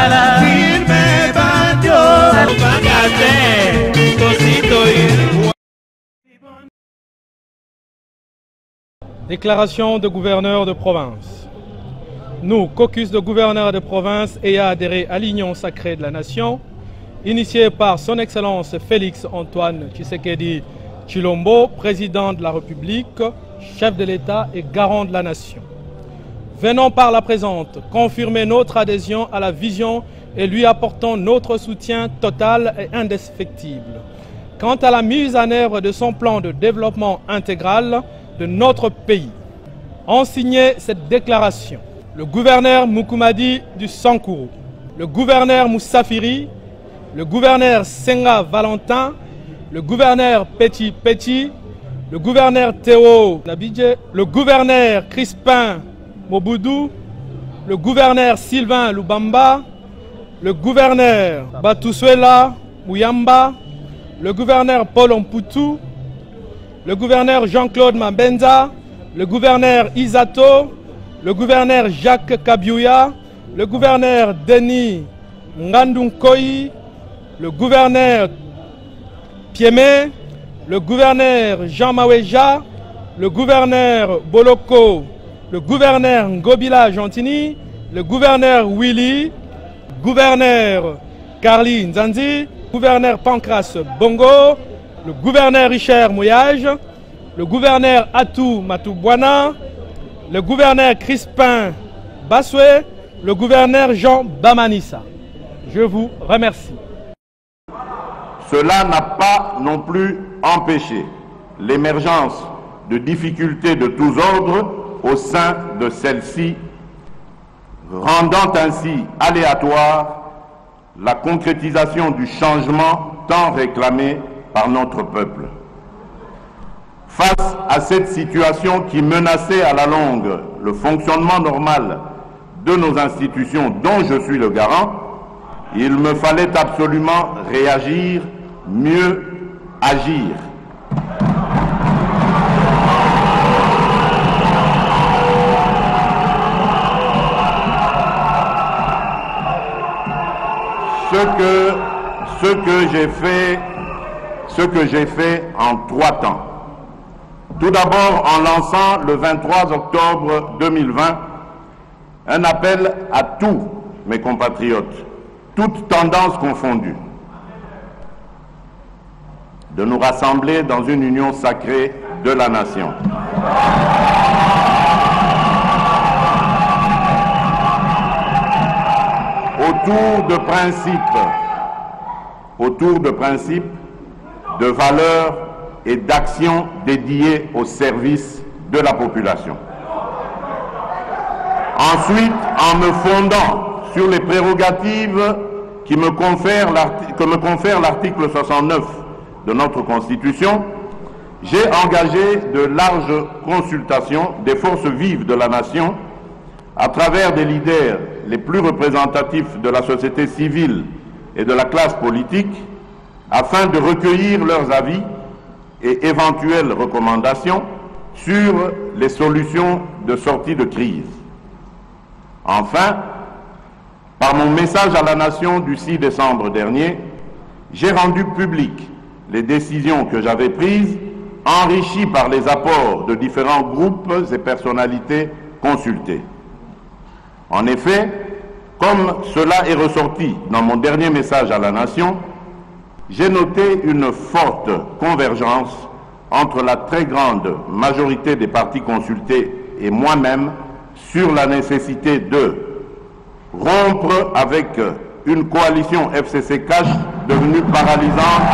Sala firme bandio Bangate Tosito y Déclaration de gouverneur de province. Nous, caucus de gouverneurs de province ayant adhéré à l'Union sacrée de la nation, initiée par son Excellence Félix Antoine Tshisekedi Tshilombo, président de la République, chef de l'État et garant de la nation. Venons par la présente confirmer notre adhésion à la vision et lui apportons notre soutien total et indéfectible. Quant à la mise en œuvre de son plan de développement intégral de notre pays, ont signé cette déclaration le gouverneur Mukumadi du Sankourou, le gouverneur Moussafiri, le gouverneur Senga Valentin, le gouverneur Petit Petit, le gouverneur Théo Nabidje, le gouverneur Crispin Moboudou, le gouverneur Sylvain Lubamba, le gouverneur Batouswela Mouyamba, le gouverneur Paul Ompoutou, le gouverneur Jean-Claude Mabenza, le gouverneur Isato, le gouverneur Jacques Kabyouya, le gouverneur Denis Ngandunkoyi, le gouverneur Piemé, le gouverneur Jean Maweja, le gouverneur Boloko, le gouverneur Ngobila Gentini, le gouverneur Willy, gouverneur Carly Nzanzi, gouverneur Pancras Bongo, le gouverneur Richard Mouyage, le gouverneur Atou Matoubouana, le gouverneur Crispin Bassoué, le gouverneur Jean Bamanissa. Je vous remercie. Cela n'a pas non plus empêché l'émergence de difficultés de tous ordres au sein de celle-ci, rendant ainsi aléatoire la concrétisation du changement tant réclamé par notre peuple. Face à cette situation qui menaçait à la longue le fonctionnement normal de nos institutions dont je suis le garant, il me fallait absolument réagir, mieux agir. Ce que j'ai fait en 3 temps. Tout d'abord en lançant le 23 octobre 2020 un appel à tous mes compatriotes, toutes tendances confondues, de nous rassembler dans une union sacrée de la nation. Autour de principes, de valeurs et d'actions dédiées au service de la population. Ensuite, en me fondant sur les prérogatives que me confère l'article 69 de notre Constitution, j'ai engagé de larges consultations des forces vives de la nation à travers des leaders les plus représentatifs de la société civile et de la classe politique afin de recueillir leurs avis et éventuelles recommandations sur les solutions de sortie de crise. Enfin, par mon message à la nation du 6 décembre dernier, j'ai rendu publiques les décisions que j'avais prises, enrichies par les apports de différents groupes et personnalités consultées. En effet, comme cela est ressorti dans mon dernier message à la nation, j'ai noté une forte convergence entre la très grande majorité des partis consultés et moi-même sur la nécessité de rompre avec une coalition FCC-Cash devenue paralysante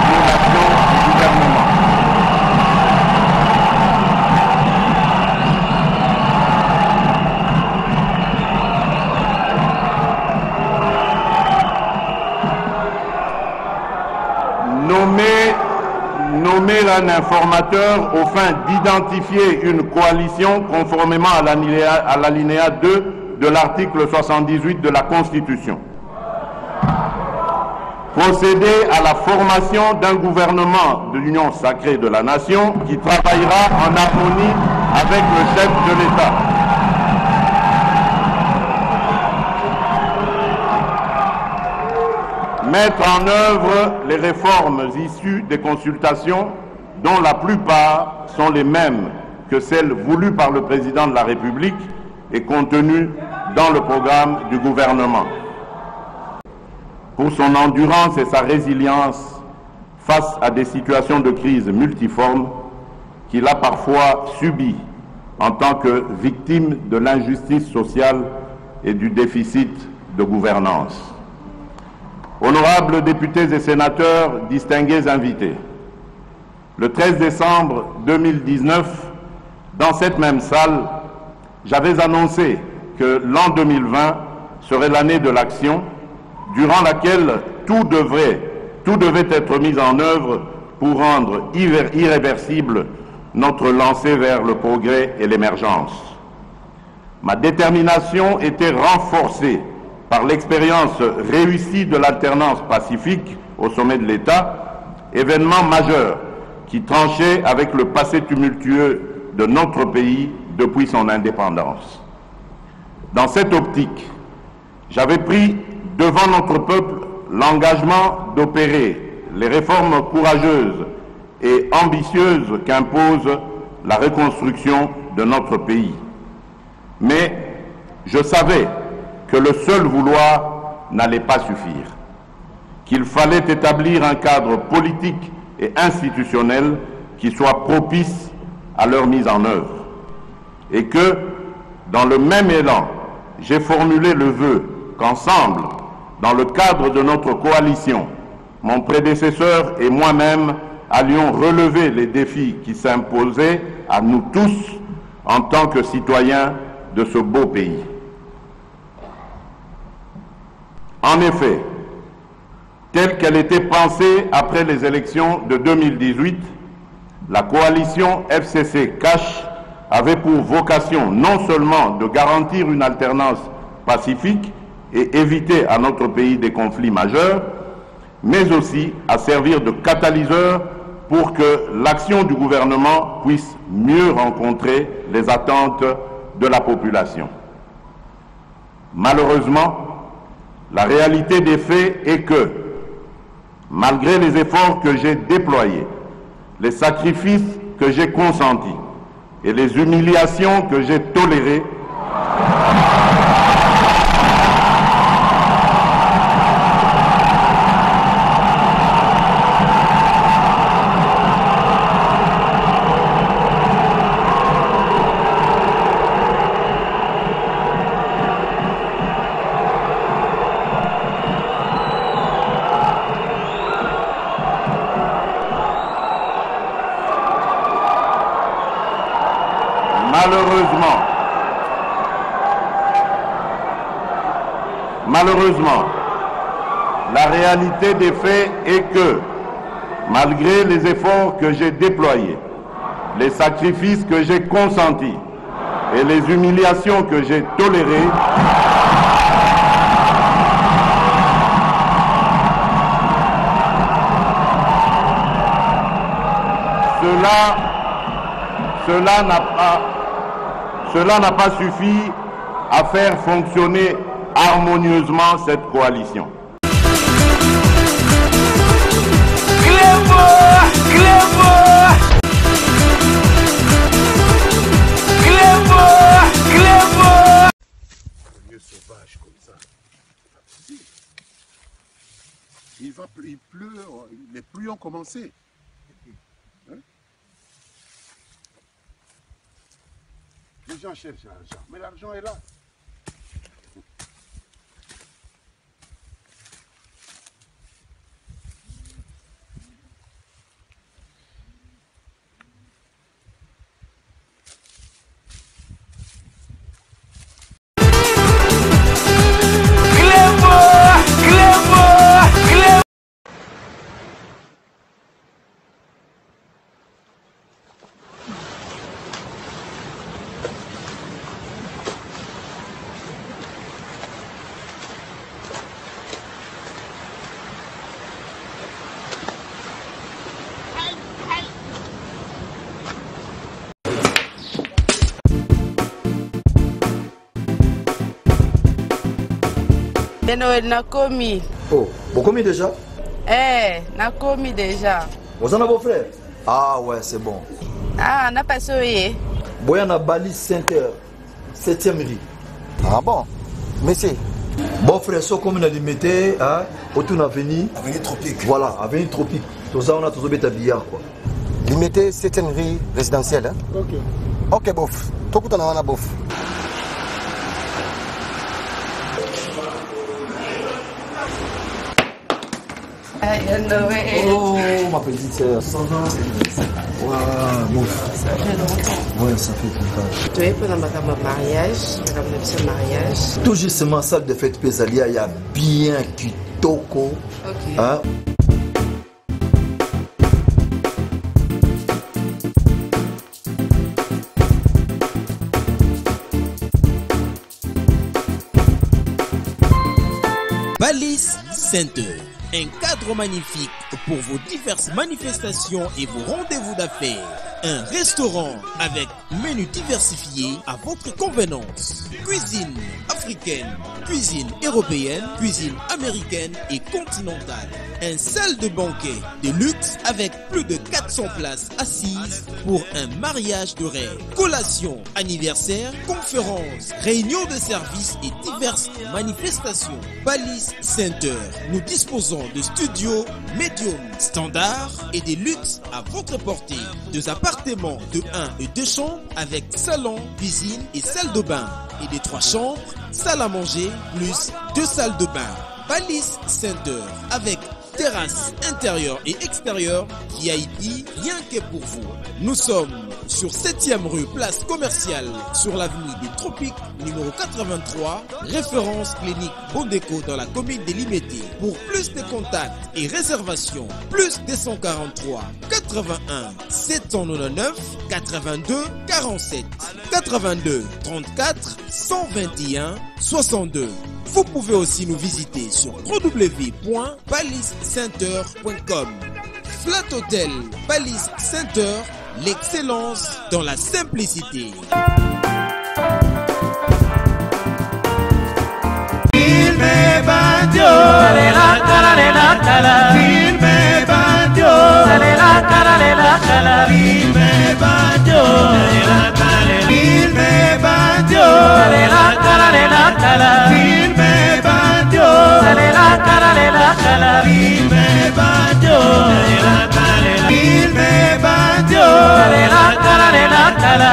pour l'action du gouvernement. Nommer un informateur aux fins d'identifier une coalition conformément à l'alinéa 2 de l'article 78 de la Constitution. Procéder à la formation d'un gouvernement de l'Union sacrée de la nation qui travaillera en harmonie avec le chef de l'État. mettre en œuvre les réformes issues des consultations, dont la plupart sont les mêmes que celles voulues par le président de la République et contenues dans le programme du gouvernement. Pour son endurance et sa résilience face à des situations de crise multiformes qu'il a parfois subies en tant que victime de l'injustice sociale et du déficit de gouvernance. Honorables députés et sénateurs, distingués invités, le 13 décembre 2019, dans cette même salle, j'avais annoncé que l'an 2020 serait l'année de l'action, durant laquelle tout devait être mis en œuvre pour rendre irréversible notre lancée vers le progrès et l'émergence. Ma détermination était renforcée par l'expérience réussie de l'alternance pacifique au sommet de l'État, événement majeur qui tranchait avec le passé tumultueux de notre pays depuis son indépendance. Dans cette optique, j'avais pris devant notre peuple l'engagement d'opérer les réformes courageuses et ambitieuses qu'impose la reconstruction de notre pays. Mais je savais que le seul vouloir n'allait pas suffire, qu'il fallait établir un cadre politique et institutionnel qui soit propice à leur mise en œuvre. Et que, dans le même élan, j'ai formulé le vœu qu'ensemble, dans le cadre de notre coalition, mon prédécesseur et moi-même allions relever les défis qui s'imposaient à nous tous en tant que citoyens de ce beau pays. En effet, telle qu'elle était pensée après les élections de 2018, la coalition FCC-CACH avait pour vocation non seulement de garantir une alternance pacifique et éviter à notre pays des conflits majeurs, mais aussi à servir de catalyseur pour que l'action du gouvernement puisse mieux rencontrer les attentes de la population. Malheureusement, la réalité des faits est que, malgré les efforts que j'ai déployés, les sacrifices que j'ai consentis et les humiliations que j'ai tolérées, Malheureusement, la réalité des faits est que, malgré les efforts que j'ai déployés, les sacrifices que j'ai consentis et les humiliations que j'ai tolérées, cela n'a pas suffi à faire fonctionner harmonieusement cette coalition. Sauvage comme ça. Il pleut, les pluies ont commencé. Hein? Les gens cherchent l'argent, mais l'argent est là. Eno nakomi Oh, vous commis déjà? Eh, n'a commis déjà. Vous en avez vos frères? Ah ouais, c'est bon. Ah, n'a pas soyé. Boyana Bali Center, 7e rue. Ah bon? Monsieur? Bon frère, ce comme on a limité, hein, autour de l'avenue. Avenue Tropique. Voilà, avenue Tropique. Tout ça, on a toujours bêta billard quoi. Limité 7e rue résidentielle. Hein? Ok. Ok, bof. Tout le temps, on a bof. Oh, ma petite sœur, ça va? Ouais, bon. Ouais, ça fait longtemps. Tu es pour un mariage, un mariage. Tout justement, salle de fête Pésalia, il y a bien Kitoko. Ok. Hein? Balise Center, un cadre magnifique pour vos diverses manifestations et vos rendez-vous d'affaires. Un restaurant avec menu diversifié à votre convenance. Cuisine africaine, cuisine européenne, cuisine américaine et continentale. Un salle de banquet de luxe avec plus de 400 places assises pour un mariage de rêve. Collation, anniversaire, conférences, réunions de services et diverses manifestations. Balise Center. Nous disposons de studios médium standard et des luxes à votre portée. Deux appartements de 1 et 2 chambres avec salon, cuisine et salle de bain. Et des 3 chambres, salle à manger plus 2 salles de bain. Balise Center avec terrasse intérieure et extérieure, VIP, rien que pour vous. Nous sommes sur 7e rue, place commerciale, sur l'avenue des Tropiques, numéro 83, référence clinique Bondéco dans la commune de Limete. Pour plus de contacts et réservations, plus 243 81 799 82 47 82 34 121 62. Vous pouvez aussi nous visiter sur www.balisecenter.com. Flat Hotel Balise Center, l'excellence dans la simplicité. Filme bandio, la cala. Filme bandio, la cala. Filme bandio, la cala. Filme bandio, la cala. Filme bandio, la cala. Filme bandio, la cala. Filme bandio, la cala.